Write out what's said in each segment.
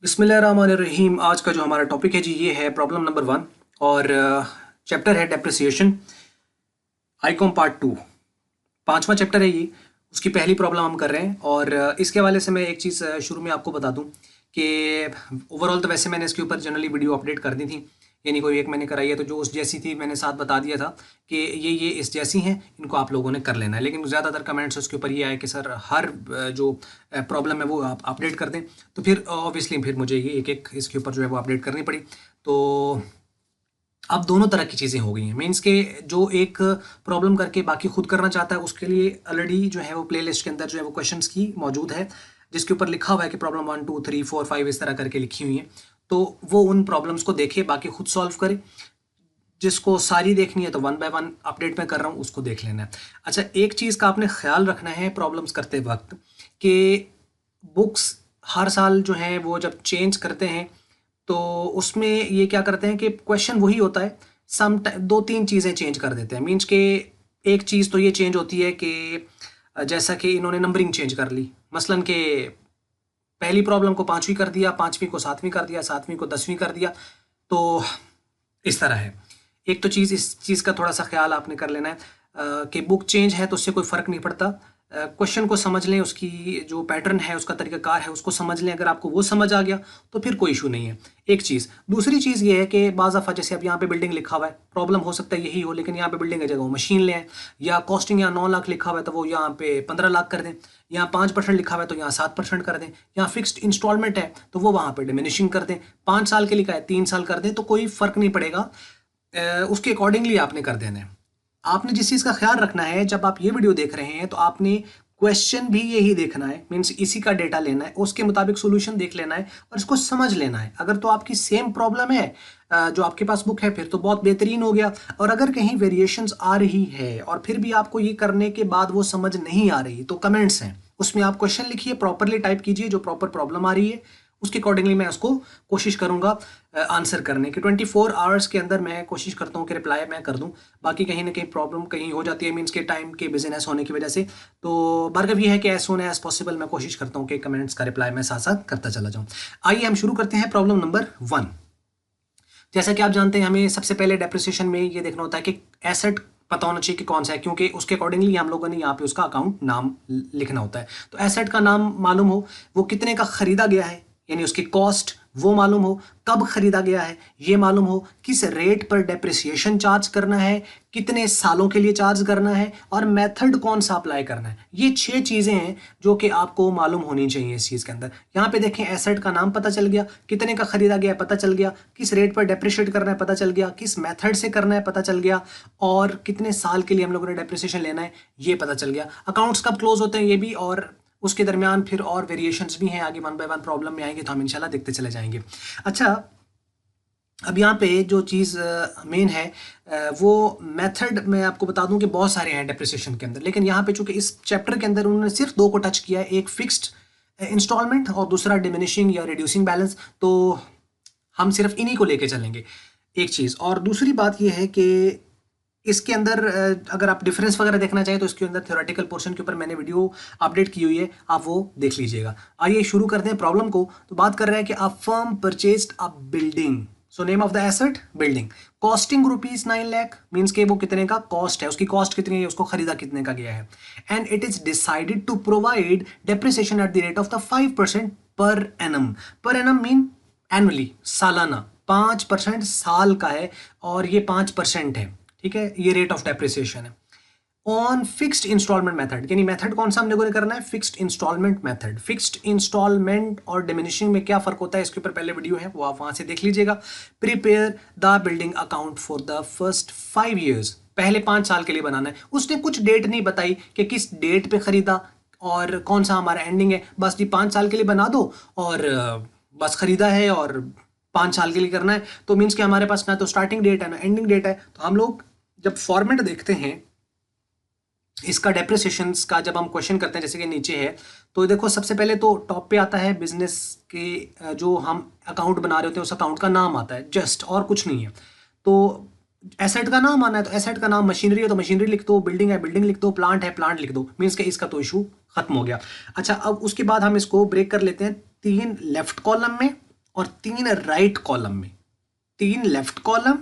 बिस्मिल्लाहिर्रहमानिर्रहीम। आज का जो हमारा टॉपिक है जी ये है प्रॉब्लम नंबर 1 और चैप्टर है डेप्रिसिएशन आईकॉम पार्ट 2। पांचवा चैप्टर है ये, उसकी पहली प्रॉब्लम हम कर रहे हैं। और इसके हवाले से मैं एक चीज़ शुरू में आपको बता दूं कि ओवरऑल तो वैसे मैंने इसके ऊपर जनरली वीडियो अपडेट कर दी थी, यानी कोई एक मैंने कराई है तो जो उस जैसी थी मैंने साथ बता दिया था कि ये इस जैसी हैं, इनको आप लोगों ने कर लेना है। लेकिन ज़्यादातर कमेंट्स उसके ऊपर ये आए कि सर हर जो प्रॉब्लम है वो आप अपडेट कर दें, तो फिर ऑब्वियसली फिर मुझे ये एक एक इसके ऊपर जो है वो अपडेट करनी पड़ी। तो अब दोनों तरह की चीज़ें हो गई हैं। मीन्स के जो एक प्रॉब्लम करके बाकी खुद करना चाहता है उसके लिए ऑलरेडी जो है वो प्लेलिस्ट के अंदर जो है वो क्वेश्चंस की मौजूद है, जिसके ऊपर लिखा हुआ है कि प्रॉब्लम 1 2 3 4 5 इस तरह करके लिखी हुई है। तो वो उन प्रॉब्लम्स को देखे, बाकी खुद सॉल्व करे। जिसको सारी देखनी है तो 1 बाय 1 अपडेट में कर रहा हूँ, उसको देख लेना है। अच्छा, एक चीज़ का आपने ख्याल रखना है प्रॉब्लम्स करते वक्त कि बुक्स हर साल जो है वो जब चेंज करते हैं तो उसमें ये क्या करते हैं कि क्वेश्चन वही होता है, सम दो तीन चीज़ें चेंज कर देते हैं। मीन्स के एक चीज़ तो ये चेंज होती है कि जैसा कि इन्होंने नंबरिंग चेंज कर ली, मसलन कि पहली प्रॉब्लम को 5वीं कर दिया, 5वीं को 7वीं कर दिया, 7वीं को 10वीं कर दिया। तो इस तरह है। एक तो चीज़, इस चीज़ का थोड़ा सा ख्याल आपने कर लेना है कि बुक चेंज है तो उससे कोई फ़र्क नहीं पड़ता। क्वेश्चन को समझ लें, उसकी जो पैटर्न है, उसका तरीक़ाकार है, उसको समझ लें। अगर आपको वो समझ आ गया तो फिर कोई इशू नहीं है। एक चीज़। दूसरी चीज़ ये है कि बाज़ दफ़ा जैसे अब यहाँ पे बिल्डिंग लिखा हुआ है, प्रॉब्लम हो सकता है यही हो, लेकिन यहाँ पे बिल्डिंग की जगह वो मशीन ले आए, या कॉस्टिंग यहाँ 9 लाख लिखा हुआ है तो वो यहाँ पे 15 लाख कर दें, यहाँ 5% लिखा हुआ है तो यहाँ 7% कर दें, यहाँ फिक्स्ड इंस्टॉलमेंट है तो वो वहाँ पे डिमिनिशिंग कर दें, 5 साल के लिखा है 3 साल कर दें, तो कोई फ़र्क नहीं पड़ेगा। उसके अकॉर्डिंगली आपने कर देना है। आपने जिस चीज़ का ख्याल रखना है, जब आप ये वीडियो देख रहे हैं तो आपने क्वेश्चन भी यही देखना है, मीन्स इसी का डेटा लेना है, उसके मुताबिक सॉल्यूशन देख लेना है और इसको समझ लेना है। अगर तो आपकी सेम प्रॉब्लम है जो आपके पास बुक है, फिर तो बहुत बेहतरीन हो गया। और अगर कहीं वेरिएशंस आ रही है और फिर भी आपको ये करने के बाद वो समझ नहीं आ रही, तो कमेंट्स हैं, उसमें आप क्वेश्चन लिखिए, प्रॉपरली टाइप कीजिए जो प्रॉपर प्रॉब्लम आ रही है, उसके अकॉर्डिंगली मैं उसको कोशिश करूंगा आंसर करने की। 24 आवर्स के अंदर मैं कोशिश करता हूँ कि रिप्लाई मैं कर दूं। बाकी कहीं ना कहीं प्रॉब्लम कहीं हो जाती है, मीन्स के टाइम के बिजनेस होने की वजह से। तो बरगब ये है कि एज सून एज पॉसिबल मैं कोशिश करता हूँ कि कमेंट्स का रिप्लाई मैं साथ साथ करता चला जाऊँ। आइए हम शुरू करते हैं प्रॉब्लम नंबर 1। जैसा कि आप जानते हैं, हमें सबसे पहले डेप्रिसिएशन में ये देखना होता है कि एसेट पता होना चाहिए कि कौन सा है, क्योंकि उसके अकॉर्डिंगली हम लोगों ने यहाँ पे उसका अकाउंट नाम लिखना होता है। तो एसेट का नाम मालूम हो, वो कितने का खरीदा गया है यानी उसकी कॉस्ट वो मालूम हो, कब खरीदा गया है ये मालूम हो, किस रेट पर डेप्रिसिएशन चार्ज करना है, कितने सालों के लिए चार्ज करना है, और मेथड कौन सा अप्लाई करना है। ये 6 चीज़ें हैं जो कि आपको मालूम होनी चाहिए इस चीज़ के अंदर। यहाँ पे देखें, एसेट का नाम पता चल गया, कितने का खरीदा गया पता चल गया, किस रेट पर डेप्रिशिएट करना है पता चल गया, किस मेथड से करना है पता चल गया, और कितने साल के लिए हम लोगों ने डेप्रिसिएशन लेना है ये पता चल गया। अकाउंट्स कब क्लोज होते हैं ये भी, और उसके दरमियान फिर और वेरिएशंस भी हैं, आगे 1 बाय 1 प्रॉब्लम में आएंगे तो हम इंशाल्लाह देखते चले जाएंगे। अच्छा, अब यहाँ पे जो चीज़ मेन है वो मेथड मैं आपको बता दूं कि बहुत सारे हैं डेप्रिसिएशन के अंदर, लेकिन यहाँ पे चूंकि इस चैप्टर के अंदर उन्होंने सिर्फ 2 को टच किया है, एक फिक्स्ड इंस्टॉलमेंट और दूसरा डिमिनिशिंग या रिड्यूसिंग बैलेंस, तो हम सिर्फ इन्हीं को लेके चलेंगे। एक चीज़, और दूसरी बात यह है कि इसके अंदर अगर आप डिफरेंस वगैरह देखना चाहें तो इसके अंदर थ्योरेटिकल पोर्शन के ऊपर मैंने वीडियो अपडेट की हुई है, आप वो देख लीजिएगा। आइए शुरू करते हैं प्रॉब्लम को। तो बात कर रहे हैं कि a firm purchased a building, so name of the asset building, costing ₹9 lakh, means के वो कितने का कॉस्ट है, उसकी कॉस्ट कितनी है, उसको खरीदा कितने का गया है। And it is decided to provide depreciation at the rate of the 5% per annum. Per annum mean annually, सालाना। 5% साल का है और ये 5% है, ठीक है, ये रेट ऑफ डेप्रिसिएशन है ऑन फिक्स्ड इंस्टॉलमेंट मेथड। यानी मेथड कौन सा हम लोगों ने करना है, fixed instalment method. Fixed instalment और डिमिनिशिंग में क्या फर्क होता है, इसके ऊपर पहले वीडियो है, वो आप वहां से देख लीजिएगा। Prepare the building account for the first 5 years, पहले 5 साल के लिए बनाना है। उसने कुछ डेट नहीं बताई कि किस डेट पे खरीदा और कौन सा हमारा एंडिंग है, बस जी 5 साल के लिए बना दो और बस खरीदा है और 5 साल के लिए करना है। तो मीन्स कि हमारे पास ना तो स्टार्टिंग डेट है ना एंडिंग डेट है। तो हम लोग जब फॉर्मेट देखते हैं इसका डेप्रिसिएशंस का, जब हम क्वेश्चन करते हैं जैसे कि नीचे है, तो देखो सबसे पहले तो टॉप पे आता है बिजनेस के जो हम अकाउंट बना रहे होते हैं उस अकाउंट का नाम आता है जस्ट, और कुछ नहीं है। तो एसेट का नाम आना है तो एसेट का नाम, मशीनरी है तो मशीनरी लिख दो, बिल्डिंग है बिल्डिंग लिख दो, प्लांट है प्लांट लिख दो, मीन्स के इसका तो इशू खत्म हो गया। अच्छा, अब उसके बाद हम इसको ब्रेक कर लेते हैं 3 लेफ्ट कॉलम में और 3 राइट कॉलम में, 3 लेफ्ट कॉलम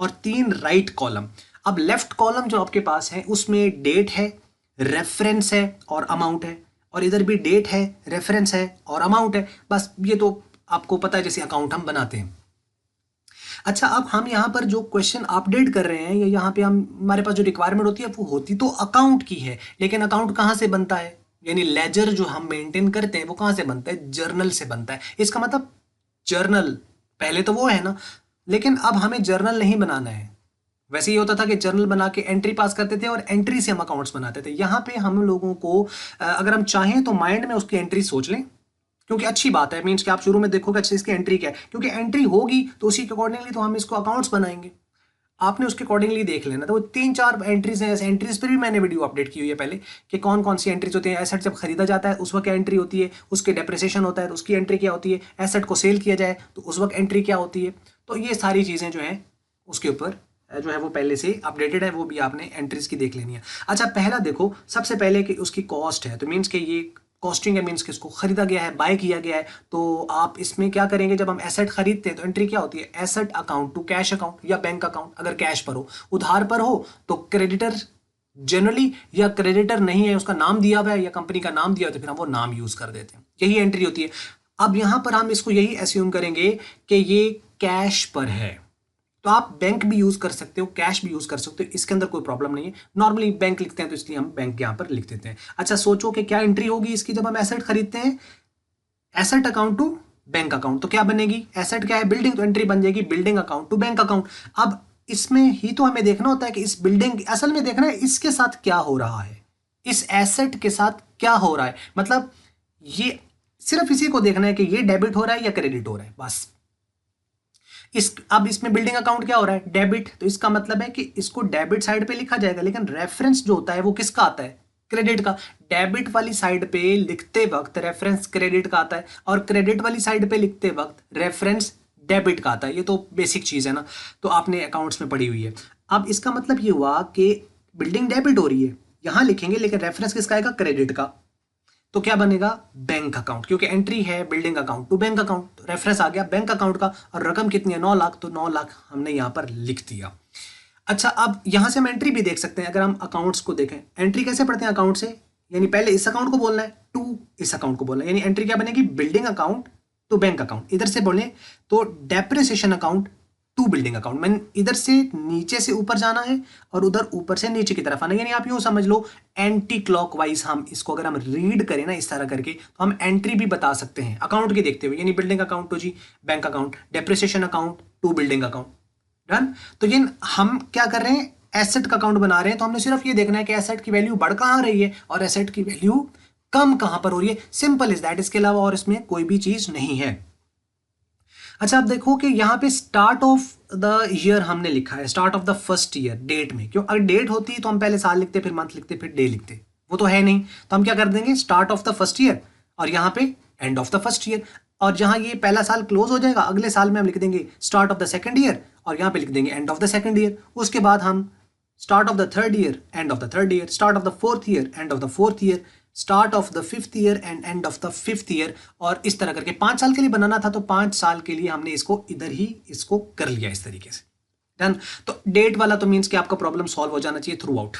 और 3 राइट कॉलम। अब लेफ्ट कॉलम जो आपके पास है उसमें डेट है, रेफरेंस है और अमाउंट है, और इधर भी डेट है, रेफरेंस है और अमाउंट है। बस ये तो आपको पता है जैसे अकाउंट हम बनाते हैं। अच्छा, अब हम यहाँ पर जो क्वेश्चन अपडेट कर रहे हैं या यहाँ पे हम हमारे पास जो रिक्वायरमेंट होती है वो होती तो अकाउंट की है, लेकिन अकाउंट कहाँ से बनता है, यानी लेजर जो हम मेंटेन करते हैं वो कहाँ से बनता है, जर्नल से बनता है। इसका मतलब जर्नल पहले तो वो है ना, लेकिन अब हमें जर्नल नहीं बनाना है। वैसे ये होता था कि जर्नल बना के एंट्री पास करते थे और एंट्री से हम अकाउंट्स बनाते थे। यहाँ पे हम लोगों को अगर हम चाहें तो माइंड में उसकी एंट्री सोच लें, क्योंकि अच्छी बात है, मीन्स कि आप शुरू में देखोगे अच्छा इसकी एंट्री क्या है, क्योंकि एंट्री होगी तो उसी के अकॉर्डिंगली तो हम इसको अकाउंट्स बनाएंगे। आपने उसके अकॉर्डिंगली देख लेना। तो वो 3-4 एंट्रीज हैं, ऐसे एंट्रीज पर भी मैंने वीडियो अपडेट की हुई है पहले कि कौन कौन सी एंट्रीज होती है। एसेट जब खरीदा जाता है उस वक्त क्या एंट्री होती है, उसके डेप्रिसिएशन होता है तो उसकी एंट्री क्या होती है, एसेट को सेल किया जाए तो उस वक्त एंट्री क्या होती है। तो ये सारी चीज़ें जो हैं उसके ऊपर जो है वो पहले से अपडेटेड है, वो भी आपने एंट्रीज की देख लेनी है। अच्छा, पहला देखो, सबसे पहले कि उसकी कॉस्ट है, तो मीन्स कि ये कॉस्टिंग है, मीन्स कि इसको खरीदा गया है, बाय किया गया है। तो आप इसमें क्या करेंगे, जब हम एसेट खरीदते हैं तो एंट्री क्या होती है, asset account to cash account या बैंक अकाउंट, अगर कैश पर हो। उधार पर हो तो क्रेडिटर जनरली, या क्रेडिटर नहीं है उसका नाम दिया हुआ है या कंपनी का नाम दिया हुआ है तो फिर हम वो नाम यूज कर देते हैं, यही एंट्री होती है। अब यहां पर हम इसको यही एस्यूम करेंगे कि ये कैश पर है, तो आप बैंक भी यूज कर सकते हो, कैश भी यूज कर सकते हो, इसके अंदर कोई प्रॉब्लम नहीं है। नॉर्मली बैंक लिखते हैं तो इसलिए हम बैंक यहां पर लिख देते हैं। अच्छा, सोचो कि क्या एंट्री होगी इसकी जब हम एसेट खरीदते हैं, asset account to bank account, तो क्या बनेगी, एसेट क्या है, बिल्डिंग, तो एंट्री बन जाएगी building account to bank account. अब इसमें ही तो हमें देखना होता है कि इस बिल्डिंग, असल में देखना है इसके साथ क्या हो रहा है, इस एसेट के साथ क्या हो रहा है, मतलब ये सिर्फ इसी को देखना है कि ये डेबिट हो रहा है या क्रेडिट हो रहा है, बस। अब इसमें बिल्डिंग अकाउंट क्या हो रहा है, डेबिट, तो इसका मतलब है कि इसको डेबिट साइड पे लिखा जाएगा, लेकिन रेफरेंस जो होता है वो किसका आता है, क्रेडिट का। डेबिट वाली साइड पे लिखते वक्त रेफरेंस क्रेडिट का आता है, और क्रेडिट वाली साइड पे लिखते वक्त रेफरेंस डेबिट का आता है। ये तो बेसिक चीज है ना, तो आपने अकाउंट्स में पढ़ी हुई है। अब इसका मतलब ये हुआ कि बिल्डिंग डेबिट हो रही है, यहां लिखेंगे, लेकिन रेफरेंस किसका आएगा, क्रेडिट का। तो क्या बनेगा, बैंक अकाउंट, क्योंकि एंट्री है building account to bank account, तो रेफरेंस आ गया बैंक अकाउंट का, और रकम कितनी है, 9 लाख, तो 9 लाख हमने यहां पर लिख दिया। अच्छा, अब यहां से हम एंट्री भी देख सकते हैं। अगर हम अकाउंट्स को देखें, एंट्री कैसे पढ़ते हैं अकाउंट से, यानी पहले इस अकाउंट को बोलना है, टू इस अकाउंट को बोलना है, यानी एंट्री क्या बनेगी, building account to bank account. इधर से बोले तो depreciation account to building account, मैंने इधर से नीचे से ऊपर जाना है और उधर ऊपर से नीचे की तरफ आना है, यानी आप यूं समझ लो एंटी क्लॉकवाइज। हम इसको अगर हम रीड करें ना इस तरह करके, तो हम एंट्री भी बता सकते हैं अकाउंट के देखते हुए, यानी बिल्डिंग अकाउंट टू जी bank account, depreciation account to building account, done. तो ये हम क्या कर रहे हैं, एसेट का अकाउंट बना रहे हैं, तो हमने सिर्फ ये देखना है कि एसेट की वैल्यू बढ़ कहां रही है और एसेट की वैल्यू कम कहां पर हो रही है, सिंपल इज दैट, इसके अलावा और इसमें कोई भी चीज नहीं है। अच्छा, आप देखो कि यहाँ पे स्टार्ट ऑफ द ईयर हमने लिखा है, start of the first year, date में, क्यों, अगर डेट होती तो हम पहले साल लिखते, फिर मंथ लिखते, फिर डे लिखते, वो तो है नहीं। तो हम क्या कर देंगे, start of the first year, और यहाँ पे end of the first year, और जहां ये पहला साल क्लोज हो जाएगा अगले साल में हम लिख देंगे start of the second year, और यहाँ पे लिख देंगे end of the second year. उसके बाद हम start of the third year, end of the third year, start of the fourth year, end of the fourth year, start of the fifth year and end of the fifth year, और इस तरह करके 5 साल के लिए बनाना था तो 5 साल के लिए हमने इसको इधर ही इसको कर लिया इस तरीके से, डन। तो डेट वाला तो मीन्स कि आपका प्रॉब्लम सॉल्व हो जाना चाहिए थ्रू आउट,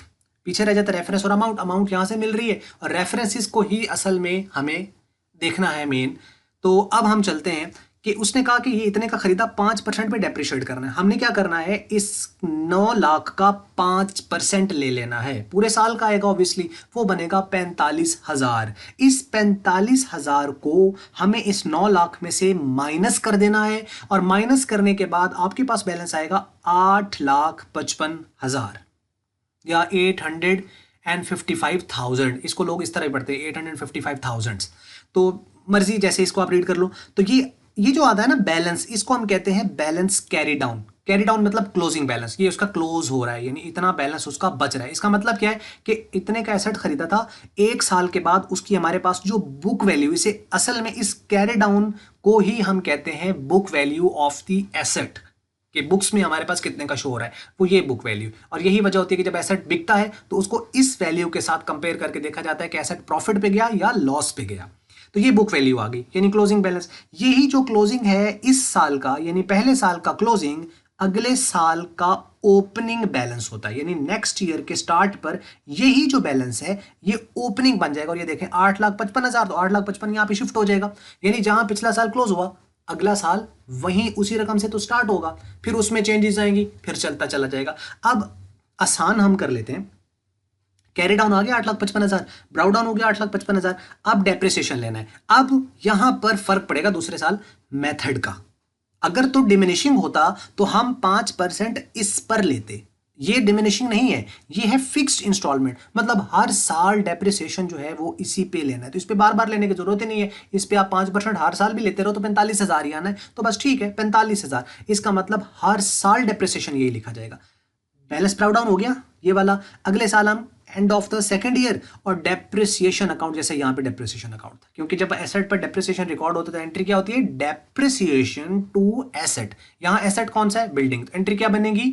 पीछे रह जाता है रेफरेंस और अमाउंट, अमाउंट यहां से मिल रही है और रेफरेंसेस को ही असल में हमें देखना है मेन। तो अब हम चलते हैं कि उसने कहा कि ये इतने का खरीदा, 5% पे डेप्रिशिएट करना है। हमने क्या करना है, इस 9 लाख का 5% ले लेना है, पूरे साल का आएगा ऑब्वियसली, वो बनेगा 45,000। इस 45,000 को हमें इस 9 लाख में से माइनस कर देना है, और माइनस करने के बाद आपके पास बैलेंस आएगा 8,55,000 या 855,000। इसको लोग इस तरह ही पढ़ते हैं 855,000, तो मर्जी जैसे इसको आप रीड कर लो। तो ये जो आता है ना बैलेंस, इसको हम कहते हैं balance carry down. Carry down मतलब क्लोजिंग बैलेंस, ये उसका क्लोज हो रहा है, यानी इतना बैलेंस उसका बच रहा है। इसका मतलब क्या है कि इतने का एसेट खरीदा था, 1 साल के बाद उसकी हमारे पास जो बुक वैल्यू, इसे असल में इस कैरी डाउन को ही हम कहते हैं book value of the asset, कि बुक्स में हमारे पास कितने का शो हो रहा है, वो ये बुक वैल्यू। और यही वजह होती है कि जब एसेट बिकता है तो उसको इस वैल्यू के साथ कंपेयर करके देखा जाता है कि एसेट प्रॉफिट पे गया या लॉस पे गया। तो ये बुक वैल्यू आ गई, यानी क्लोजिंग बैलेंस। यही जो क्लोजिंग है इस साल का, यानी पहले साल का क्लोजिंग अगले साल का ओपनिंग बैलेंस होता है, यानी नेक्स्ट ईयर के स्टार्ट पर यही जो बैलेंस है ये ओपनिंग बन जाएगा। और ये देखें 8,55,000, तो 8,55,000 यहाँ पे शिफ्ट हो जाएगा, यानी जहां पिछला साल क्लोज हुआ अगला साल वहीं उसी रकम से तो स्टार्ट होगा, फिर उसमें चेंजेस आएंगी, फिर चलता चला जाएगा। अब आसान हम कर लेते हैं, कैरी डाउन आ गया 8,55,000, ब्राउ डाउन हो गया 8,55,000, अब डेप्रिसिएशन लेना है। अब यहां पर फर्क पड़ेगा दूसरे साल मेथड का। अगर तो डिमिनिशिंग होता तो हम 5% इस पर लेते, ये डिमिनिशिंग नहीं है, ये है फिक्स्ड इंस्टॉलमेंट, मतलब हर साल डेप्रिसिएशन जो है वो इसी पे लेना है, तो इस पे बार बार लेने की जरूरत ही नहीं है। इस पे आप 5% हर साल भी लेते रहो तो 45,000 ही आना है, तो बस ठीक है 45,000, इसका मतलब हर साल डेप्रिसिएशन यही लिखा जाएगा। बैलेंस ब्राउ डाउन हो गया ये वाला, अगले साल हम end of the second year और डेप्रिसिएशन अकाउंट, जैसे यहाँ पे डेप्रिसिएशन अकाउंट था, क्योंकि जब एसेट पर डेप्रिसिएशन रिकॉर्ड होता है तो एंट्री क्या होती है, डेप्रिसिएशन टू एसेट। यहाँ एसेट कौन सा है, बिल्डिंग, तो एंट्री क्या बनेगी,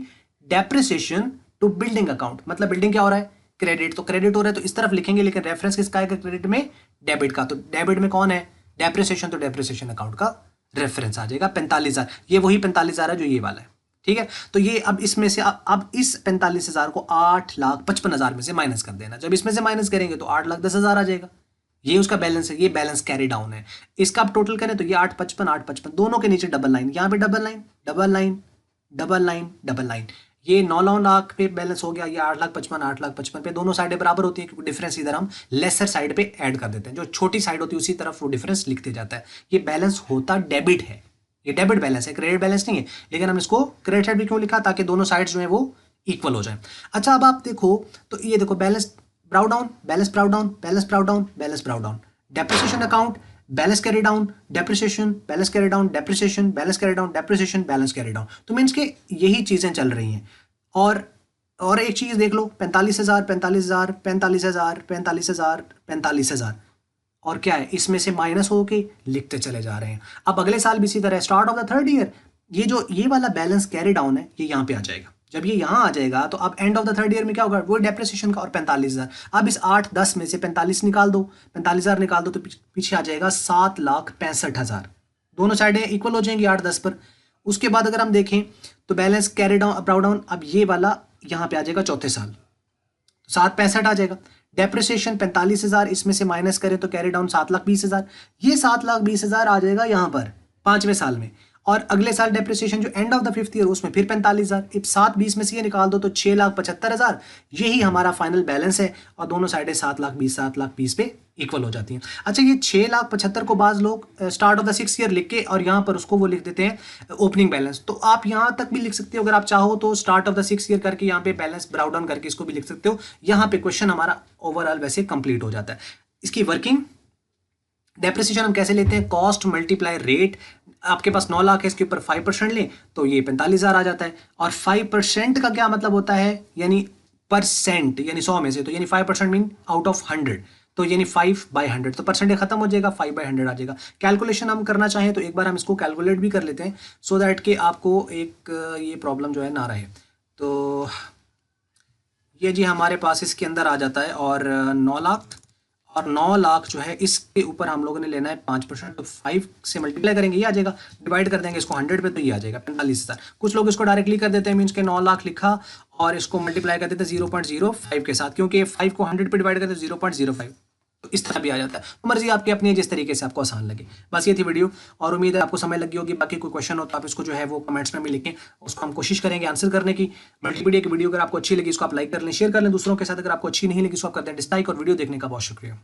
डेप्रिसिएशन टू बिल्डिंग अकाउंट। मतलब बिल्डिंग क्या हो रहा है, क्रेडिट, तो क्रेडिट हो रहा है तो इस तरफ लिखेंगे, लेकिन रेफरेंस किसका है क्रेडिट में, डेबिट का, तो डेबिट में कौन है, डेप्रिसिएशन, तो डेप्रिसिएशन अकाउंट का रेफरेंस आ जाएगा 45,000। ये वही 45,000 है जो ये वाला है, ठीक है। तो ये अब इसमें से अब इस 45,000 को 8,55,000 में से माइनस कर देना। जब इसमें से माइनस करेंगे तो 8,10,000 आ जाएगा, ये उसका बैलेंस है, ये बैलेंस कैरी डाउन है। इसका आप टोटल करें तो ये 8,55 8,55, दोनों के नीचे डबल लाइन, यहाँ पे double line double line double line double line, ये 9 लाख पे बैलेंस हो गया, ये 8,55 8,55 पे, दोनों साइडें बराबर होती है क्योंकि डिफरेंस इधर हम लेसर साइड पे ऐड कर देते हैं, जो छोटी साइड होती है उसी तरफ वो डिफरेंस लिखते जाता है। ये बैलेंस होता डेबिट है, ये डेबिट बैलेंस है, क्रेडिट बैलेंस नहीं है, लेकिन हम इसको क्रेडिट साइड भी क्यों लिखा, ताकि दोनों साइड्स जो है वो इक्वल हो जाए। अच्छा अब आप देखो तो ये देखो balance brought down, balance brought down, balance brought down, balance brought down, depreciation account, balance carry down, depreciation, balance carry down, depreciation, balance carry down, depreciation, balance carry down, तो मीन्स के यही चीजें चल रही हैं। और एक चीज देख लो, 45,000 45,000 45,000 45,000 45,000, और क्या है इसमें से माइनस होके लिखते चले जा रहे हैं। अब अगले साल भी इसी तरह start of the third year ये वाला बैलेंस कैरी डाउन है ये यहाँ पे आ जाएगा। जब ये यहाँ आ जाएगा तो अब end of the third year में क्या होगा, वो डेप्रिसिएशन का और 45,000। अब इस 8-10 में से 45 निकाल दो, 45,000 निकाल दो तो पीछे आ जाएगा 7,65,000, दोनों साइडें इक्वल हो जाएंगी 8-10 पर। उसके बाद अगर हम देखें तो बैलेंस कैरी डाउन ब्राउ डाउन, अब ये वाला यहाँ पे आ जाएगा चौथे साल, 7,65 आ जाएगा। डेप्रिसिएशन 45,000, इसमें से माइनस करें तो कैरी डाउन 7,20,000, ये 7,20,000 आ जाएगा यहाँ पर 5वें साल में। और अगले साल डेप्रिसिएशन जो end of the 5th year उसमें फिर 45,000, अब 7,20 में से ये निकाल दो तो 6,75,000, यही हमारा फाइनल बैलेंस है। और दोनों साइडें 7,20 पे इक्वल हो जाती हैं। अच्छा ये 6,75,000 को बाज लोग start of the 6th year लिख के और यहाँ पर उसको वो लिख देते हैं ओपनिंग बैलेंस, तो आप यहाँ तक भी लिख सकते हो अगर आप चाहो तो, start of the 6th year करके यहाँ पे बैलेंस ब्राउ डाउन करके इसको भी लिख सकते हो। यहाँ पे क्वेश्चन हमारा ओवरऑल वैसे कंप्लीट हो जाता है। इसकी वर्किंग, डेप्रिसिएशन हम कैसे लेते हैं, कॉस्ट मल्टीप्लाई रेट, आपके पास 9 लाख है इसके ऊपर 5% लें तो ये 45,000 आ जाता है। और 5% का क्या मतलब होता है, यानी परसेंट, यानी 100 में से, तो यानी 5% मीन आउट ऑफ 100, तो यानी 5/100, तो परसेंटेज खत्म हो जाएगा, 5/100 आ जाएगा। कैलकुलेशन हम करना चाहें तो एक बार हम इसको कैलकुलेट भी कर लेते हैं सो दैट कि आपको एक ये प्रॉब्लम जो है ना रहे। तो ये जी हमारे पास इसके अंदर आ जाता है, और 9 लाख, और 9 लाख जो है इसके ऊपर हम लोगों ने लेना है 5%, तो 5 से मल्टीप्लाई करेंगे ये आ जाएगा, डिवाइड कर देंगे इसको 100 पे तो ये आ जाएगा 45,000। कुछ लोग इसको डायरेक्टली कर देते हैं, मीन्स के 9 लाख लिखा और इसको मल्टीप्लाई कर देते हैं 0.05 के साथ, क्योंकि 5 को 100 पे डिवाइड करते हैं 0.05, तो इस तरह भी आ जाता है। तो मर्जी आपकी अपनी है, जिस तरीके से आपको आसान लगे। बस ये थी वीडियो, और उम्मीद है आपको समझ लगी होगी। बाकी कोई क्वेश्चन हो तो आप इसको जो है वो कमेंट्स में भी लिखें, उसको हम कोशिश करेंगे आंसर करने की। मल्टीमीडिया की वीडियो अगर आपको अच्छी लगी इसको आप लाइक कर लें, शेयर कर लें दूसरों के साथ। अगर आपको अच्छी नहीं लगी इसको आप कर दें डिसलाइक, और वीडियो देखने का बहुत शुक्रिया।